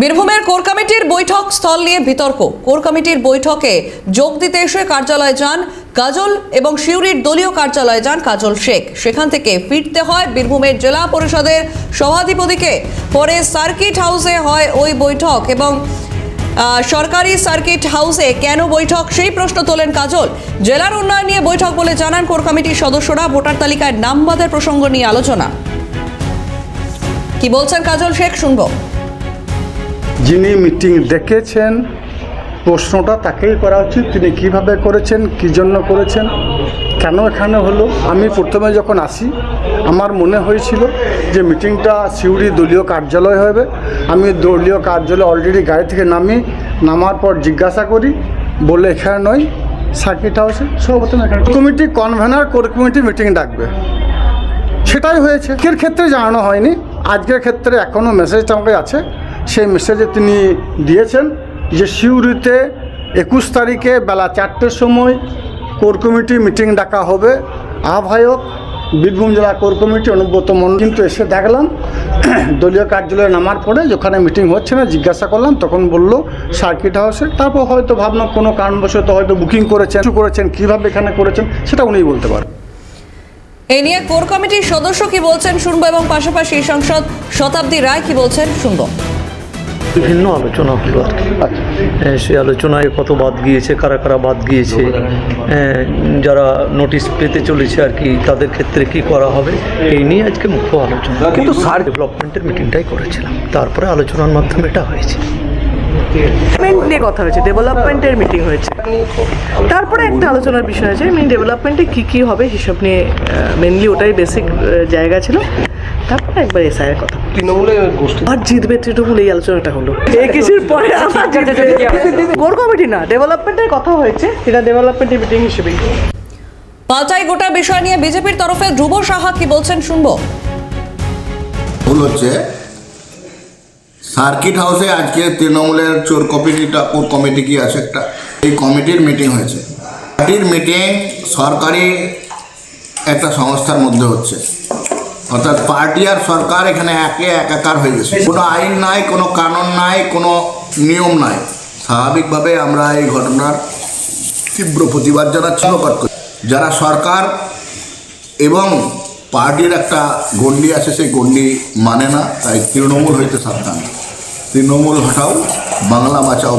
বীরভূমের কোর কমিটির বৈঠক স্থল নিয়ে বিতর্ক। কোর কমিটির বৈঠকে যোগ দিতে এসে কার্যালয়ে যান কাজল এবং সিউড়ির দলীয় কার্যালয়ে যান কাজল শেখ। সেখান থেকে ফিরতে হয় বীরভূমের জেলা পরিষদের সভাধিপতিকে। পরে সার্কিট হাউসে হয় ওই বৈঠক এবং সরকারি সার্কিট হাউসে কেন বৈঠক সেই প্রশ্ন তোলেন কাজল। জেলার উন্নয়ন নিয়ে বৈঠক বলে জানান কোর কমিটির সদস্যরা। ভোটার তালিকায় নাম বাদের প্রসঙ্গ নিয়ে আলোচনা। কি বলছেন কাজল শেখ শুনবো। যিনি মিটিং ডেকেছেন প্রশ্নটা তাকেই করা উচিত, তিনি কিভাবে করেছেন, কী জন্য করেছেন, কেন এখানে হলো। আমি প্রথমে যখন আসি আমার মনে হয়েছিল যে মিটিংটা সিউড়ি দলীয় কার্যালয় হবে। আমি দলীয় কার্যালয়ে অলরেডি গাড়ি থেকে নামার পর জিজ্ঞাসা করি, বলে এখানে নয় সার্কিট হাউসে। সর্বপ্রথম এখানে committee convener core committee meeting ডাকবে, সেটাই হয়েছে। এর ক্ষেত্রে জানানো হয়নি, আজকের ক্ষেত্রে এখনও মেসেজটা আমাকে আছে। সেই মেসেজে তিনি দিয়েছেন যে সিউড়িতে 21 তারিখে বেলা 4টের সময় কোর কমিটি মিটিং ডাকা হবে। আহ্বায়ক বীরভূম জেলা কোর কমিটি অনুব্রত মণ্ডল। কিন্তু এসে দেখলাম দলীয় কার্যালয়ে নামার পরে যেখানে মিটিং হচ্ছে না, জিজ্ঞাসা করলাম, তখন বলল সার্কিট হাউসে। তারপর হয়তো ভাবলাম কোনো কারণবশত হয়তো বুকিং করেছেন কীভাবে এখানে করেছেন সেটা উনিই বলতে পারেন। এ নিয়ে কোর কমিটির সদস্য কি বলছেন শুনবো এবং পাশাপাশি সাংসদ শতাব্দী রায় কি বলছেন শুনবো। বিভিন্ন আলোচনা হলো আর কি। সেই আলোচনায় কত বাদ গিয়েছে, কারা কারা বাদ গিয়েছে, যারা নোটিশ পেতে চলেছে আর কি, তাদের ক্ষেত্রে কি করা হবে, এই নিয়ে আজকে মুখ্য আলোচনা। কিন্তু স্যার ডেভেলপমেন্টের মিটিংটাই করেছিলাম, তারপরে আলোচনার মাধ্যমে এটা হয়েছে। নিয়ে কথা হয়েছে, ডেভেলপমেন্টের মিটিং হয়েছে, তারপরে একটা আলোচনার বিষয় আছে ডেভেলপমেন্টে কি কি হবে হিসাব নিয়ে। মেনলি ওটাই বেসিক জায়গা ছিল। তারপরে একবার এসআইয়ের কথা, তৃণমূলের গোষ্ঠী আর জিতবে তৃণমূল, এই আলোচনাটা হলো। এই কিছুর পরে কোর কমিটি না, ডেভেলপমেন্টের কথা হয়েছে, এটা ডেভেলপমেন্টের মিটিং হিসেবে। পাল্টাই গোটা বিষয় নিয়ে বিজেপির তরফে ধ্রুব সাহা কি বলছেন শুনবো। ভুল হচ্ছে, সার্কিট হাউসে আজকে তৃণমূলের কোর কমিটি কি আছে একটা, এই কমিটির মিটিং হয়েছে। পার্টির মিটিং সরকারি একটা সংস্থার মধ্যে হচ্ছে, অর্থাৎ পার্টি আর সরকার এখানে একাকার হয়ে গেছে। কোনো আইন নাই, কোনো কানুন নাই, কোনো নিয়ম নাই। স্বাভাবিকভাবে আমরা এই ঘটনার তীব্র প্রতিবাদ জানাচ্ছি। যারা সরকার এবং পার্টির একটা গণ্ডি আছে, সেই গণ্ডি মানে না, তাই তৃণমূল হইতে সাবধান। তৃণমূল হটাও, বাংলা বাঁচাও।